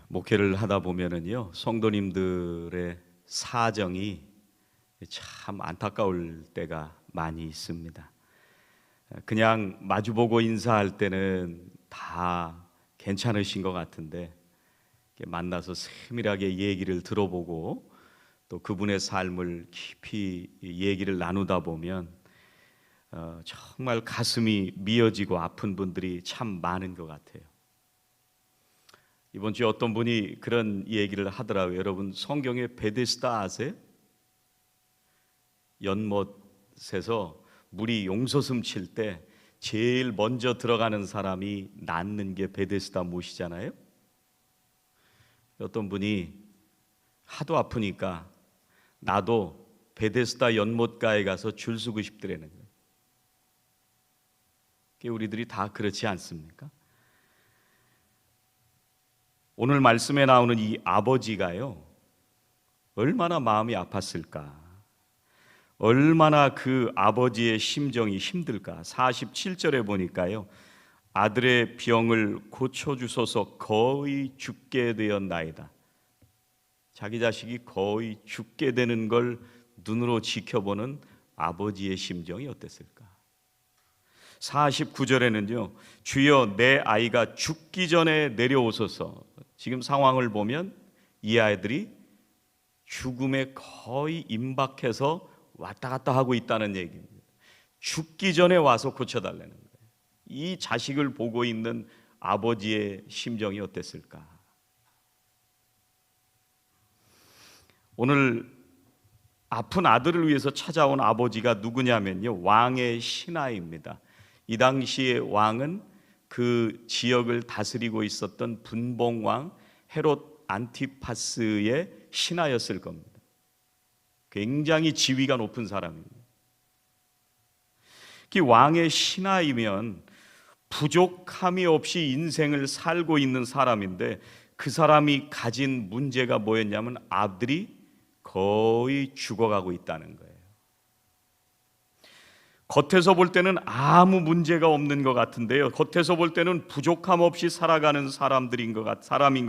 목회를 하다 보면은요, 성도님들의 사정이 참 안타까울 때가 많이 있습니다. 그냥 마주보고 인사할 때는 다 괜찮으신 것 같은데 만나서 세밀하게 얘기를 들어보고 또 그분의 삶을 깊이 얘기를 나누다 보면 정말 가슴이 미어지고 아픈 분들이 참 많은 것 같아요. 이번 주에 어떤 분이 그런 얘기를 하더라고요. 여러분, 성경에 베데스다 아세요? 연못에서 물이 용솟음 칠 때 제일 먼저 들어가는 사람이 낫는 게 베데스다 못이잖아요. 어떤 분이 하도 아프니까 나도 베데스다 연못가에 가서 줄 서고 싶더라는 거예요. 우리들이 다 그렇지 않습니까? 오늘 말씀에 나오는 이 아버지가요, 얼마나 마음이 아팠을까, 얼마나 그 아버지의 심정이 힘들까. 47절에 보니까요, 아들의 병을 고쳐주소서 거의 죽게 되었나이다. 자기 자식이 거의 죽게 되는 걸 눈으로 지켜보는 아버지의 심정이 어땠을까. 49절에는요, 주여 내 아이가 죽기 전에 내려오소서. 지금 상황을 보면 이 아이들이 죽음에 거의 임박해서 왔다 갔다 하고 있다는 얘기입니다. 죽기 전에 와서 고쳐달라는 거예요. 이 자식을 보고 있는 아버지의 심정이 어땠을까. 오늘 아픈 아들을 위해서 찾아온 아버지가 누구냐면요, 왕의 신하입니다. 이 당시의 왕은 그 지역을 다스리고 있었던 분봉왕 헤롯 안티파스의 신하였을 겁니다. 굉장히 지위가 높은 사람입니다. 그 왕의 신하이면 부족함이 없이 인생을 살고 있는 사람인데, 그 사람이 가진 문제가 뭐였냐면 아들이 거의 죽어가고 있다는 거예요. 겉에서 볼 때는 아무 문제가 없는 것 같은데요, 겉에서 볼 때는 부족함 없이 살아가는 사람인 것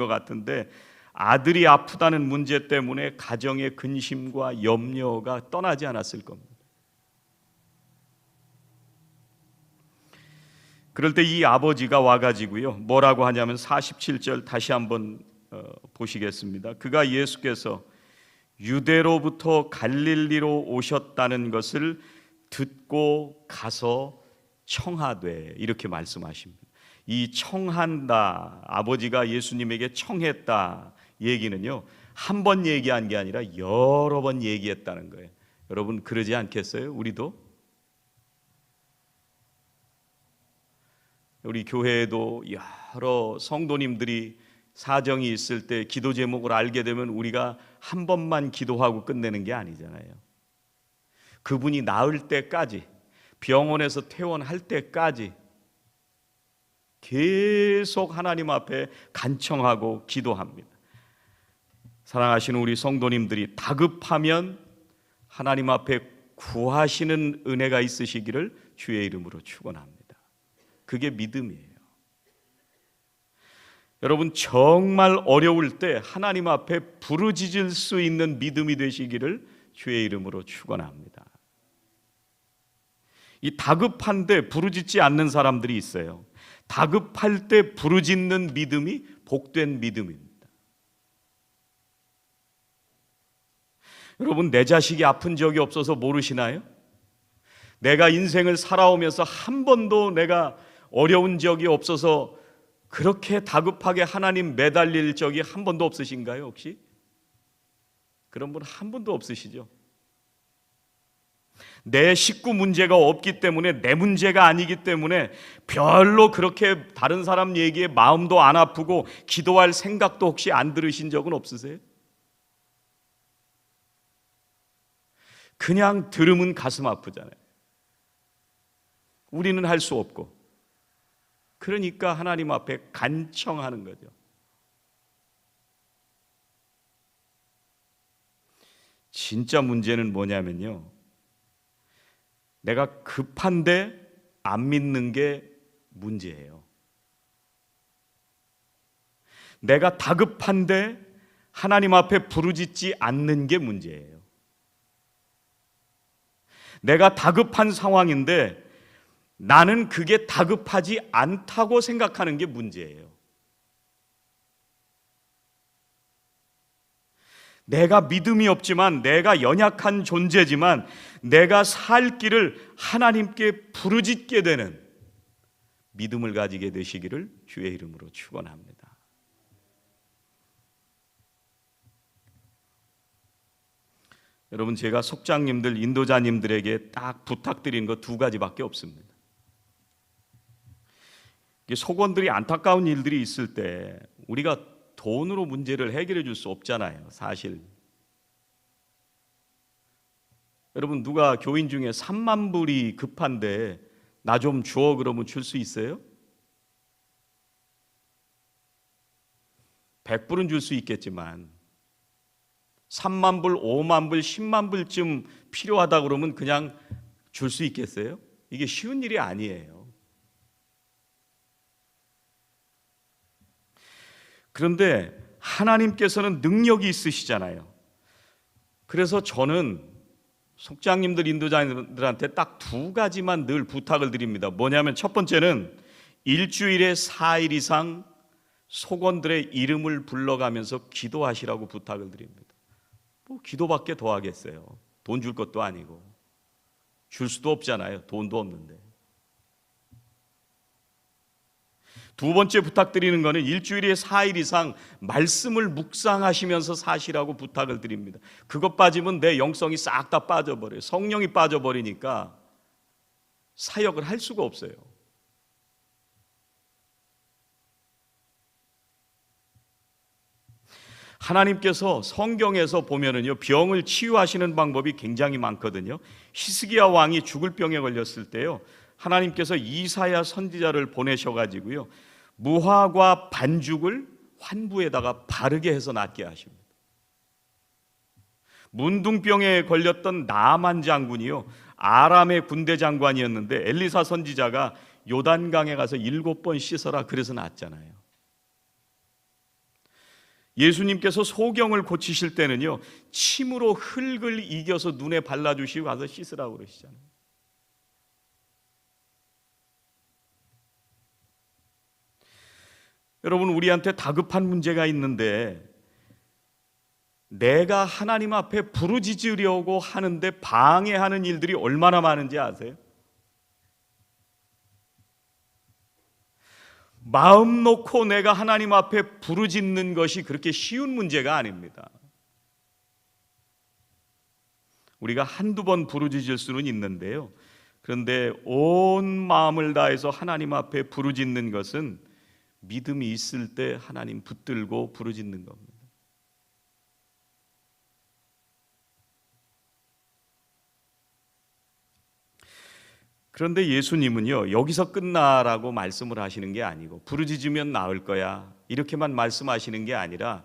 같은데, 아들이 아프다는 문제 때문에 가정의 근심과 염려가 떠나지 않았을 겁니다. 그럴 때 이 아버지가 와가지고요, 뭐라고 하냐면 47절 다시 한번 보시겠습니다. 그가 예수께서 유대로부터 갈릴리로 오셨다는 것을 듣고 가서 청하되, 이렇게 말씀하십니다. 이 청한다, 아버지가 예수님에게 청했다 얘기는요, 한 번 얘기한 게 아니라 여러 번 얘기했다는 거예요. 여러분 그러지 않겠어요? 우리 교회에도 여러 성도님들이 사정이 있을 때 기도 제목을 알게 되면 우리가 한 번만 기도하고 끝내는 게 아니잖아요. 그분이 나을 때까지, 병원에서 퇴원할 때까지 계속 하나님 앞에 간청하고 기도합니다. 사랑하시는 우리 성도님들이 다급하면 하나님 앞에 구하시는 은혜가 있으시기를 주의 이름으로 축원합니다. 그게 믿음이에요. 여러분, 정말 어려울 때 하나님 앞에 부르짖을 수 있는 믿음이 되시기를 주의 이름으로 축원합니다. 이 다급한데 부르짖지 않는 사람들이 있어요. 다급할 때 부르짖는 믿음이 복된 믿음입니다. 여러분, 내 자식이 아픈 적이 없어서 모르시나요? 내가 인생을 살아오면서 한 번도 내가 어려운 적이 없어서 그렇게 다급하게 하나님 매달릴 적이 한 번도 없으신가요? 혹시? 그런 분 한 번도 없으시죠? 내 식구 문제가 없기 때문에, 내 문제가 아니기 때문에 별로 그렇게 다른 사람 얘기에 마음도 안 아프고 기도할 생각도 혹시 안 들으신 적은 없으세요? 그냥 들으면 가슴 아프잖아요. 우리는 할 수 없고, 그러니까 하나님 앞에 간청하는 거죠. 진짜 문제는 뭐냐면요, 내가 급한데 안 믿는 게 문제예요. 내가 다급한데 하나님 앞에 부르짖지 않는 게 문제예요. 내가 다급한 상황인데 나는 그게 다급하지 않다고 생각하는 게 문제예요. 내가 믿음이 없지만, 내가 연약한 존재지만 내가 살 길을 하나님께 부르짖게 되는 믿음을 가지게 되시기를 주의 이름으로 축원합니다. 여러분, 제가 속장님들, 인도자님들에게 딱 부탁드리는 거 두 가지밖에 없습니다. 속원들이 안타까운 일들이 있을 때 우리가 돈으로 문제를 해결해 줄 수 없잖아요, 사실. 여러분, 누가 교인 중에 3만 불이 급한데 나 좀 줘 그러면 줄 수 있어요? 100불은 줄 수 있겠지만 3만 불, 5만 불, 10만 불쯤 필요하다 그러면 그냥 줄 수 있겠어요? 이게 쉬운 일이 아니에요. 그런데 하나님께서는 능력이 있으시잖아요. 그래서 저는 속장님들, 인도자님들한테 딱 두 가지만 늘 부탁을 드립니다. 뭐냐면 첫 번째는 일주일에 4일 이상 속원들의 이름을 불러가면서 기도하시라고 부탁을 드립니다. 뭐 기도밖에 더 하겠어요. 돈 줄 것도 아니고 줄 수도 없잖아요. 돈도 없는데. 두 번째 부탁드리는 것은 일주일에 4일 이상 말씀을 묵상하시면서 사시라고 부탁을 드립니다. 그것 빠지면 내 영성이 싹 다 빠져버려요. 성령이 빠져버리니까 사역을 할 수가 없어요. 하나님께서 성경에서 보면은요, 병을 치유하시는 방법이 굉장히 많거든요. 히스기야 왕이 죽을 병에 걸렸을 때요, 하나님께서 이사야 선지자를 보내셔가지고요, 무화과 반죽을 환부에다가 바르게 해서 낫게 하십니다. 문둥병에 걸렸던 나만 장군이요, 아람의 군대 장관이었는데 엘리사 선지자가 요단강에 가서 7번 씻어라 그래서 낫잖아요. 예수님께서 소경을 고치실 때는요, 침으로 흙을 이겨서 눈에 발라주시고 가서 씻으라고 그러시잖아요. 여러분, 우리한테 다급한 문제가 있는데 내가 하나님 앞에 부르짖으려고 하는데 방해하는 일들이 얼마나 많은지 아세요? 마음 놓고 내가 하나님 앞에 부르짖는 것이 그렇게 쉬운 문제가 아닙니다. 우리가 한두 번 부르짖을 수는 있는데요, 그런데 온 마음을 다해서 하나님 앞에 부르짖는 것은 믿음이 있을 때 하나님 붙들고 부르짖는 겁니다. 그런데 예수님은요, 여기서 끝나라고 말씀을 하시는 게 아니고, 부르짖으면 나을 거야 이렇게만 말씀하시는 게 아니라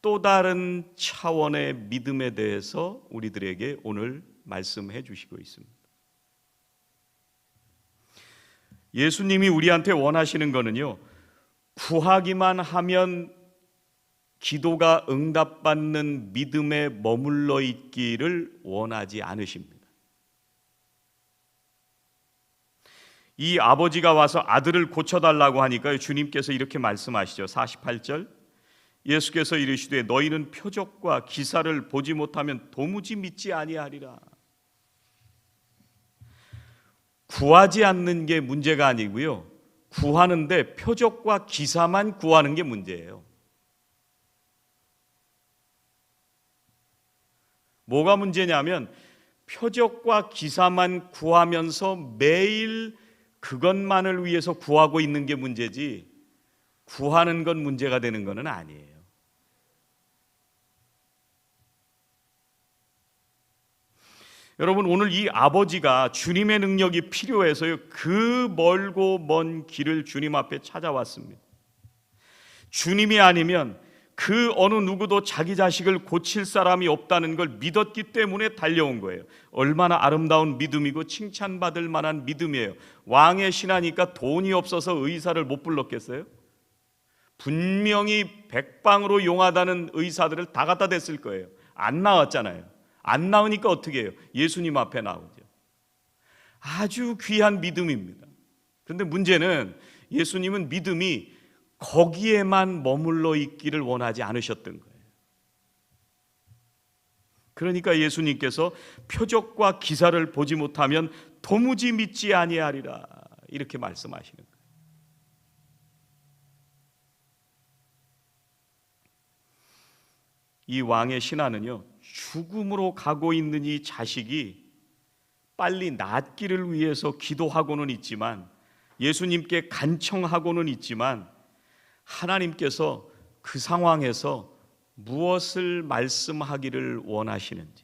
또 다른 차원의 믿음에 대해서 우리들에게 오늘 말씀해 주시고 있습니다. 예수님이 우리한테 원하시는 거는요, 구하기만 하면 기도가 응답받는 믿음에 머물러 있기를 원하지 않으십니다. 이 아버지가 와서 아들을 고쳐달라고 하니까 주님께서 이렇게 말씀하시죠. 48절, 예수께서 이르시되 너희는 표적과 기사를 보지 못하면 도무지 믿지 아니하리라. 구하지 않는 게 문제가 아니고요, 구하는데 표적과 기사만 구하는 게 문제예요. 뭐가 문제냐면 표적과 기사만 구하면서 매일 그것만을 위해서 구하고 있는 게 문제지, 구하는 건 문제가 되는 것은 아니에요. 여러분, 오늘 이 아버지가 주님의 능력이 필요해서요, 그 멀고 먼 길을 주님 앞에 찾아왔습니다. 주님이 아니면 그 어느 누구도 자기 자식을 고칠 사람이 없다는 걸 믿었기 때문에 달려온 거예요. 얼마나 아름다운 믿음이고 칭찬받을 만한 믿음이에요. 왕의 신하니까 돈이 없어서 의사를 못 불렀겠어요? 분명히 백방으로 용하다는 의사들을 다 갖다 댔을 거예요. 안 나왔잖아요. 안 나오니까 어떻게 해요? 예수님 앞에 나오죠. 아주 귀한 믿음입니다. 그런데 문제는 예수님은 믿음이 거기에만 머물러 있기를 원하지 않으셨던 거예요. 그러니까 예수님께서 표적과 기사를 보지 못하면 도무지 믿지 아니하리라 이렇게 말씀하시는 거예요. 이 왕의 신하는요, 죽음으로 가고 있는 이 자식이 빨리 낫기를 위해서 기도하고는 있지만, 예수님께 간청하고는 있지만, 하나님께서 그 상황에서 무엇을 말씀하기를 원하시는지,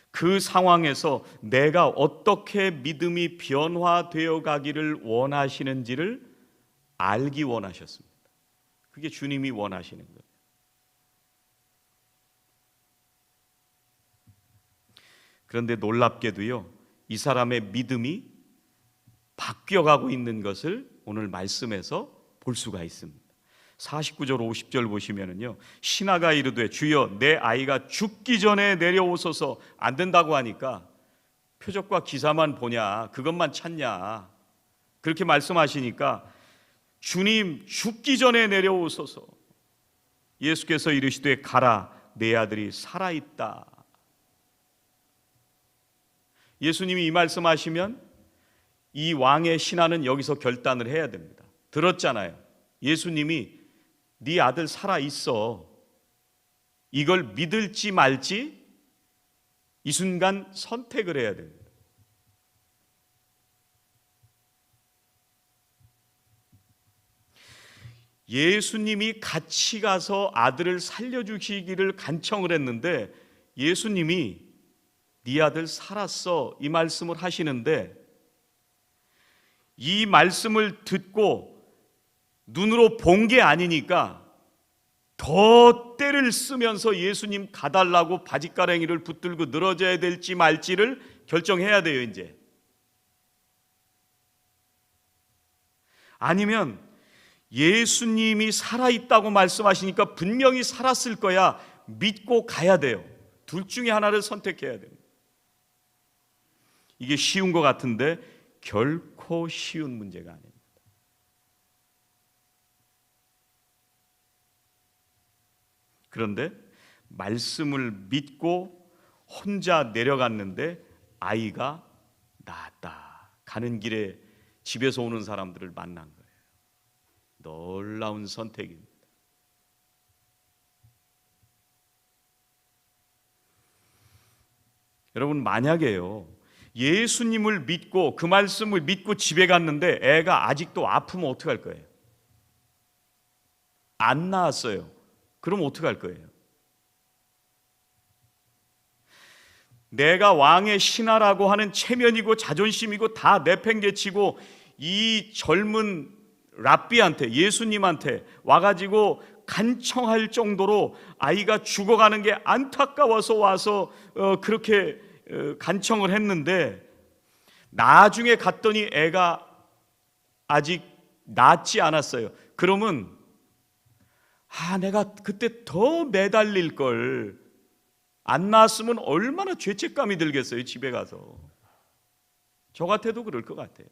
그 상황에서 내가 어떻게 믿음이 변화되어 가기를 원하시는지를 알기 원하셨습니다. 그게 주님이 원하시는 거예요. 그런데 놀랍게도요, 이 사람의 믿음이 바뀌어가고 있는 것을 오늘 말씀에서 볼 수가 있습니다. 49절 50절 보시면은요, 신하가 이르되 주여 내 아이가 죽기 전에 내려오소서. 안 된다고 하니까 표적과 기사만 보냐, 그것만 찾냐, 그렇게 말씀하시니까 주님 죽기 전에 내려오소서. 예수께서 이르시되 가라, 내 아들이 살아있다. 예수님이 이 말씀하시면 이 왕의 신하는 여기서 결단을 해야 됩니다. 들었잖아요. 예수님이 네 아들 살아있어. 이걸 믿을지 말지 이 순간 선택을 해야 됩니다. 예수님이 같이 가서 아들을 살려주시기를 간청을 했는데, 예수님이 네 아들 살았어 이 말씀을 하시는데, 이 말씀을 듣고 눈으로 본 게 아니니까 더 때를 쓰면서 예수님 가달라고 바짓가랭이를 붙들고 늘어져야 될지 말지를 결정해야 돼요. 이제 아니면 예수님이 살아있다고 말씀하시니까 분명히 살았을 거야 믿고 가야 돼요. 둘 중에 하나를 선택해야 됩니다. 이게 쉬운 것 같은데 결코 쉬운 문제가 아닙니다. 그런데 말씀을 믿고 혼자 내려갔는데 아이가 낳았다. 가는 길에 집에서 오는 사람들을 만난 거예요. 놀라운 선택입니다. 여러분, 만약에요, 예수님을 믿고 그 말씀을 믿고 집에 갔는데 애가 아직도 아프면 어떡할 거예요? 안 나았어요. 그럼 어떡할 거예요? 내가 왕의 신하라고 하는 체면이고 자존심이고 다 내팽개치고 이 젊은 랍비한테, 예수님한테 와가지고 간청할 정도로 아이가 죽어가는 게 안타까워서 와서 그렇게 간청을 했는데, 나중에 갔더니 애가 아직 낫지 않았어요. 그러면 내가 그때 더 매달릴 걸, 안 낳았으면 얼마나 죄책감이 들겠어요. 집에 가서. 저 같아도 그럴 것 같아요.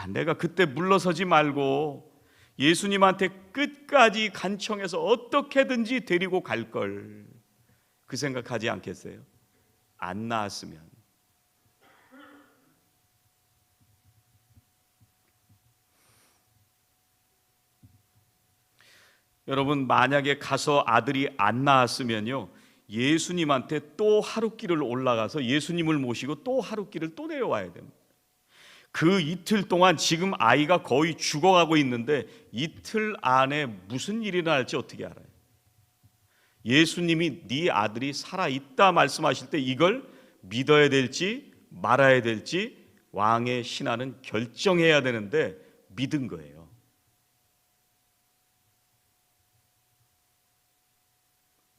내가 그때 물러서지 말고 예수님한테 끝까지 간청해서 어떻게든지 데리고 갈 걸, 그 생각하지 않겠어요? 안 낳았으면. 여러분, 만약에 가서 아들이 안 낳았으면요, 예수님한테 또 하룻길을 올라가서 예수님을 모시고 또 하룻길을 또 내려와야 됩니다. 그 이틀 동안 지금 아이가 거의 죽어가고 있는데 이틀 안에 무슨 일이 날지 어떻게 알아요? 예수님이 네 아들이 살아있다 말씀하실 때 이걸 믿어야 될지 말아야 될지 왕의 신하는 결정해야 되는데 믿은 거예요.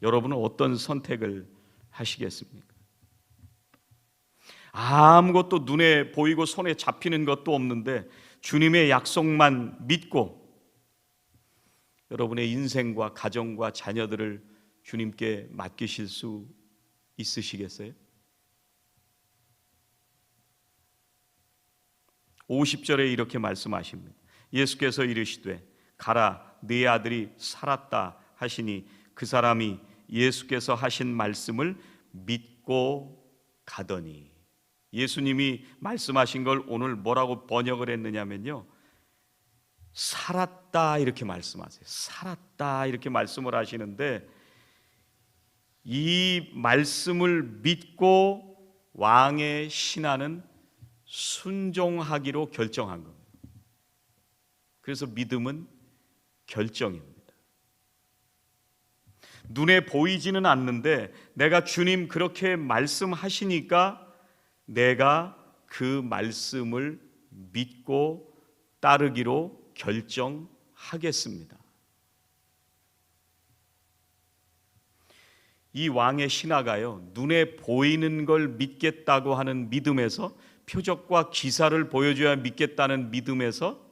여러분은 어떤 선택을 하시겠습니까? 아무것도 눈에 보이고 손에 잡히는 것도 없는데 주님의 약속만 믿고 여러분의 인생과 가정과 자녀들을 주님께 맡기실 수 있으시겠어요? 50절에 이렇게 말씀하십니다. 예수께서 이르시되 가라 네 아들이 살았다 하시니 그 사람이 예수께서 하신 말씀을 믿고 가더니. 예수님이 말씀하신 걸 오늘 뭐라고 번역을 했느냐면요, 살았다 이렇게 말씀하세요. 살았다 이렇게 말씀을 하시는데, 이 말씀을 믿고 왕의 신하는 순종하기로 결정한 겁니다. 그래서 믿음은 결정입니다. 눈에 보이지는 않는데 내가 주님 그렇게 말씀하시니까 내가 그 말씀을 믿고 따르기로 결정하겠습니다. 이 왕의 신하가요, 눈에 보이는 걸 믿겠다고 하는 믿음에서, 표적과 기사를 보여줘야 믿겠다는 믿음에서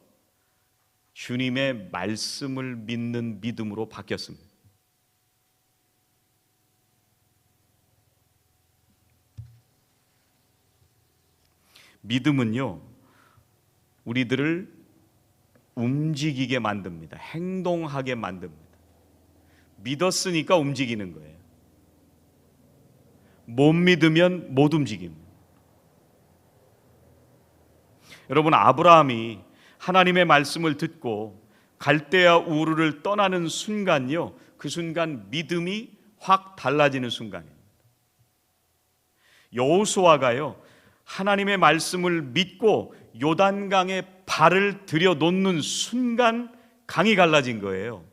주님의 말씀을 믿는 믿음으로 바뀌었습니다. 믿음은요, 우리들을 움직이게 만듭니다. 행동하게 만듭니다. 믿었으니까 움직이는 거예요. 못 믿으면 못 움직입니다. 여러분, 아브라함이 하나님의 말씀을 듣고 갈대아 우르를 떠나는 순간요, 그 순간 믿음이 확 달라지는 순간입니다. 여호수아가요, 하나님의 말씀을 믿고 요단강에 발을 들여놓는 순간 강이 갈라진 거예요.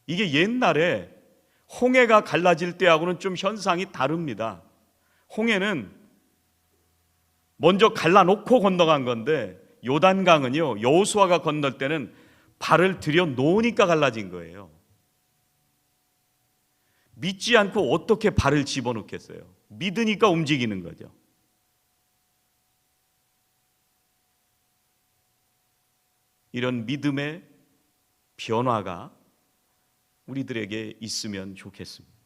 이게 옛날에 홍해가 갈라질 때하고는 좀 현상이 다릅니다. 홍해는 먼저 갈라놓고 건너간 건데, 요단강은요, 여호수아가 건널 때는 발을 들여놓으니까 갈라진 거예요. 믿지 않고 어떻게 발을 집어넣겠어요? 믿으니까 움직이는 거죠. 이런 믿음의 변화가 우리들에게 있으면 좋겠습니다.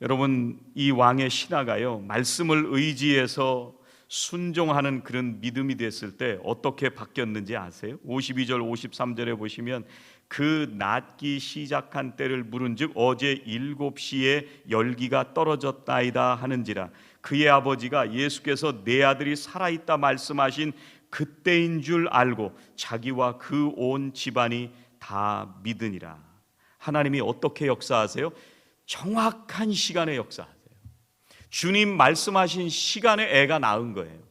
여러분, 이 왕의 신하가요, 말씀을 의지해서 순종하는 그런 믿음이 됐을 때 어떻게 바뀌었는지 아세요? 52절 53절에 보시면 그 낫기 시작한 때를 물은즉 어제 7시에 열기가 떨어졌다이다 하는지라. 그의 아버지가 예수께서 내 아들이 살아있다 말씀하신 그때인 줄 알고 자기와 그 온 집안이 다 믿으니라. 하나님이 어떻게 역사하세요? 정확한 시간에 역사하세요. 주님 말씀하신 시간에 애가 낳은 거예요.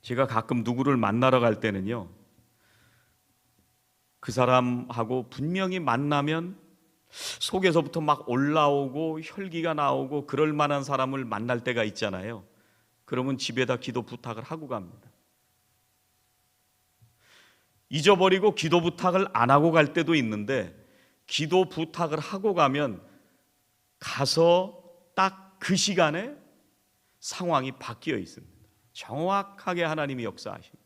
제가 가끔 누구를 만나러 갈 때는요, 그 사람하고 분명히 만나면 속에서부터 막 올라오고 혈기가 나오고 그럴 만한 사람을 만날 때가 있잖아요. 그러면 집에다 기도 부탁을 하고 갑니다. 잊어버리고 기도 부탁을 안 하고 갈 때도 있는데, 기도 부탁을 하고 가면 가서 딱 그 시간에 상황이 바뀌어 있습니다. 정확하게 하나님이 역사하십니다.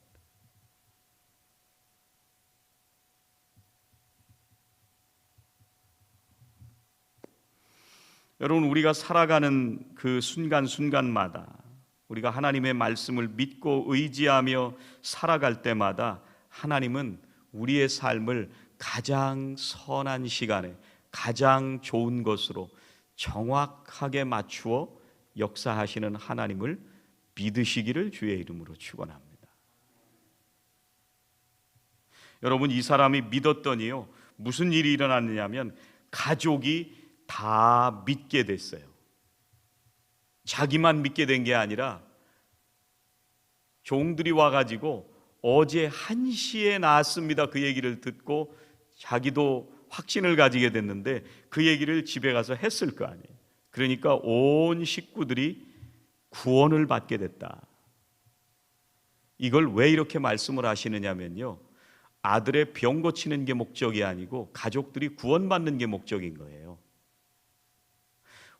여러분, 우리가 살아가는 그 순간순간마다 우리가 하나님의 말씀을 믿고 의지하며 살아갈 때마다 하나님은 우리의 삶을 가장 선한 시간에 가장 좋은 것으로 정확하게 맞추어 역사하시는 하나님을 믿으시기를 주의 이름으로 축원합니다. 여러분, 이 사람이 믿었더니요, 무슨 일이 일어났느냐면 가족이 다 믿게 됐어요. 자기만 믿게 된 게 아니라 종들이 와가지고 어제 1시에 나왔습니다, 그 얘기를 듣고 자기도 확신을 가지게 됐는데 그 얘기를 집에 가서 했을 거 아니에요. 그러니까 온 식구들이 구원을 받게 됐다. 이걸 왜 이렇게 말씀을 하시느냐면요, 아들의 병 고치는 게 목적이 아니고 가족들이 구원받는 게 목적인 거예요.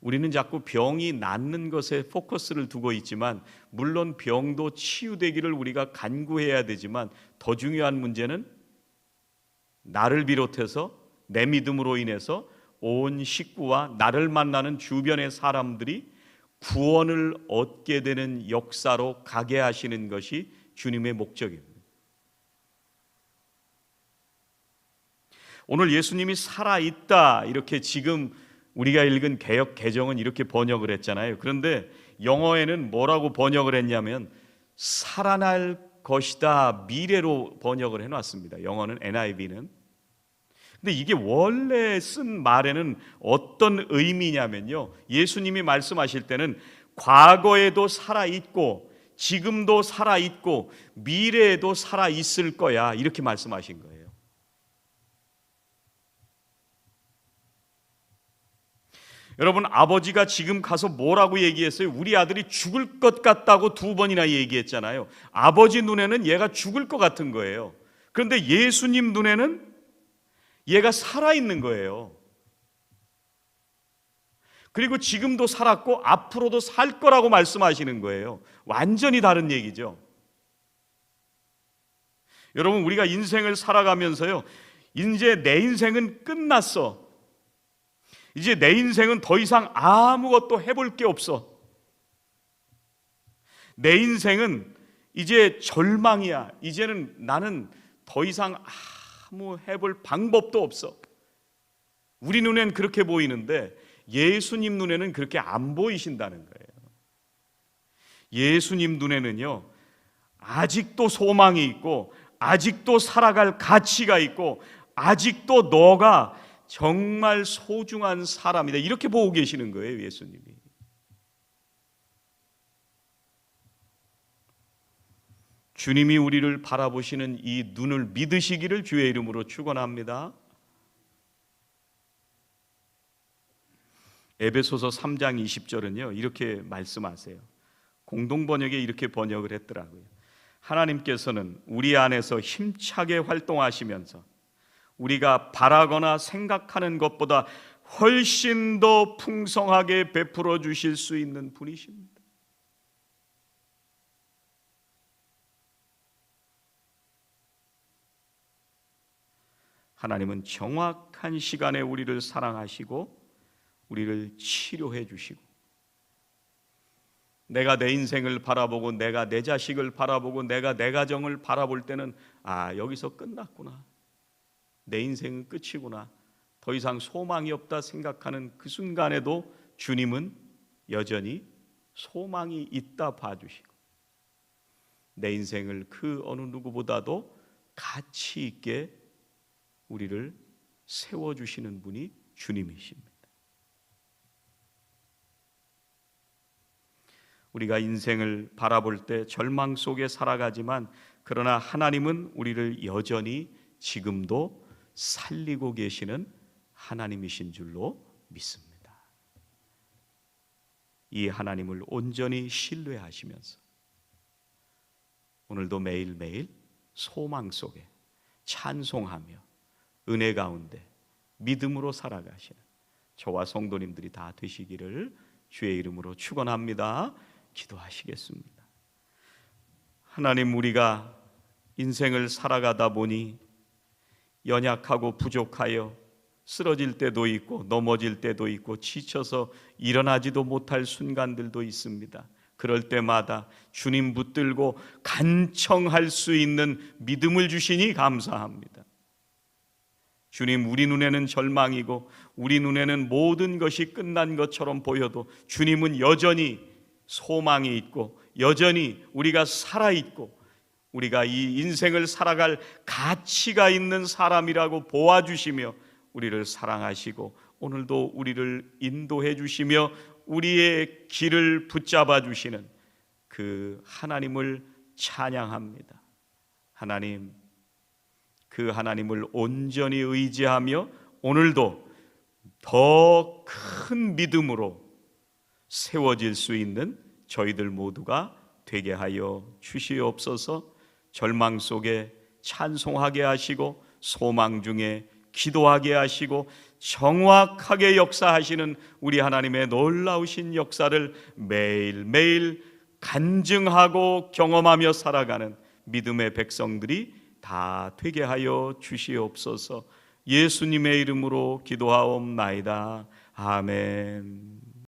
우리는 자꾸 병이 낫는 것에 포커스를 두고 있지만, 물론 병도 치유되기를 우리가 간구해야 되지만, 더 중요한 문제는 나를 비롯해서 내 믿음으로 인해서 온 식구와 나를 만나는 주변의 사람들이 구원을 얻게 되는 역사로 가게 하시는 것이 주님의 목적입니다. 오늘 예수님이 살아있다, 이렇게 지금 우리가 읽은 개역 개정은 이렇게 번역을 했잖아요. 그런데 영어에는 뭐라고 번역을 했냐면 살아날 것이다, 미래로 번역을 해놨습니다. 영어는 NIV는. 근데 이게 원래 쓴 말에는 어떤 의미냐면요, 예수님이 말씀하실 때는 과거에도 살아있고 지금도 살아있고 미래에도 살아있을 거야, 이렇게 말씀하신 거예요. 여러분, 아버지가 지금 가서 뭐라고 얘기했어요? 우리 아들이 죽을 것 같다고 2번이나 얘기했잖아요. 아버지 눈에는 얘가 죽을 것 같은 거예요. 그런데 예수님 눈에는 얘가 살아있는 거예요. 그리고 지금도 살았고 앞으로도 살 거라고 말씀하시는 거예요. 완전히 다른 얘기죠. 여러분, 우리가 인생을 살아가면서요, 이제 내 인생은 끝났어, 이제 내 인생은 더 이상 아무것도 해볼 게 없어, 내 인생은 이제 절망이야, 이제는 나는 더 이상 아무 해볼 방법도 없어, 우리 눈엔 그렇게 보이는데 예수님 눈에는 그렇게 안 보이신다는 거예요. 예수님 눈에는요, 아직도 소망이 있고 아직도 살아갈 가치가 있고 아직도 너가 정말 소중한 사람이다, 이렇게 보고 계시는 거예요, 예수님이. 주님이 우리를 바라보시는 이 눈을 믿으시기를 주의 이름으로 축원합니다. 에베소서 3장 20절은요 이렇게 말씀하세요. 공동번역에 이렇게 번역을 했더라고요. 하나님께서는 우리 안에서 힘차게 활동하시면서 우리가 바라거나 생각하는 것보다 훨씬 더 풍성하게 베풀어 주실 수 있는 분이십니다. 하나님은 정확한 시간에 우리를 사랑하시고 우리를 치료해 주시고, 내가 내 인생을 바라보고 내가 내 자식을 바라보고 내가 내 가정을 바라볼 때는 여기서 끝났구나, 내 인생은 끝이구나, 더 이상 소망이 없다 생각하는 그 순간에도 주님은 여전히 소망이 있다 봐주시고 내 인생을 그 어느 누구보다도 가치 있게 우리를 세워주시는 분이 주님이십니다. 우리가 인생을 바라볼 때 절망 속에 살아가지만, 그러나 하나님은 우리를 여전히 지금도 살리고 계시는 하나님이신 줄로 믿습니다. 이 하나님을 온전히 신뢰하시면서 오늘도 매일매일 소망 속에 찬송하며 은혜 가운데 믿음으로 살아가시는 저와 성도님들이 다 되시기를 주의 이름으로 축원합니다. 기도하시겠습니다. 하나님, 우리가 인생을 살아가다 보니 연약하고 부족하여 쓰러질 때도 있고 넘어질 때도 있고 지쳐서 일어나지도 못할 순간들도 있습니다. 그럴 때마다 주님 붙들고 간청할 수 있는 믿음을 주시니 감사합니다. 주님, 우리 눈에는 절망이고 우리 눈에는 모든 것이 끝난 것처럼 보여도 주님은 여전히 소망이 있고 여전히 우리가 살아있고 우리가 이 인생을 살아갈 가치가 있는 사람이라고 보아주시며 우리를 사랑하시고 오늘도 우리를 인도해 주시며 우리의 길을 붙잡아 주시는 그 하나님을 찬양합니다. 하나님, 그 하나님을 온전히 의지하며 오늘도 더 큰 믿음으로 세워질 수 있는 저희들 모두가 되게 하여 주시옵소서. 절망 속에 찬송하게 하시고 소망 중에 기도하게 하시고 정확하게 역사하시는 우리 하나님의 놀라우신 역사를 매일매일 간증하고 경험하며 살아가는 믿음의 백성들이 다 되게 하여 주시옵소서. 예수님의 이름으로 기도하옵나이다. 아멘.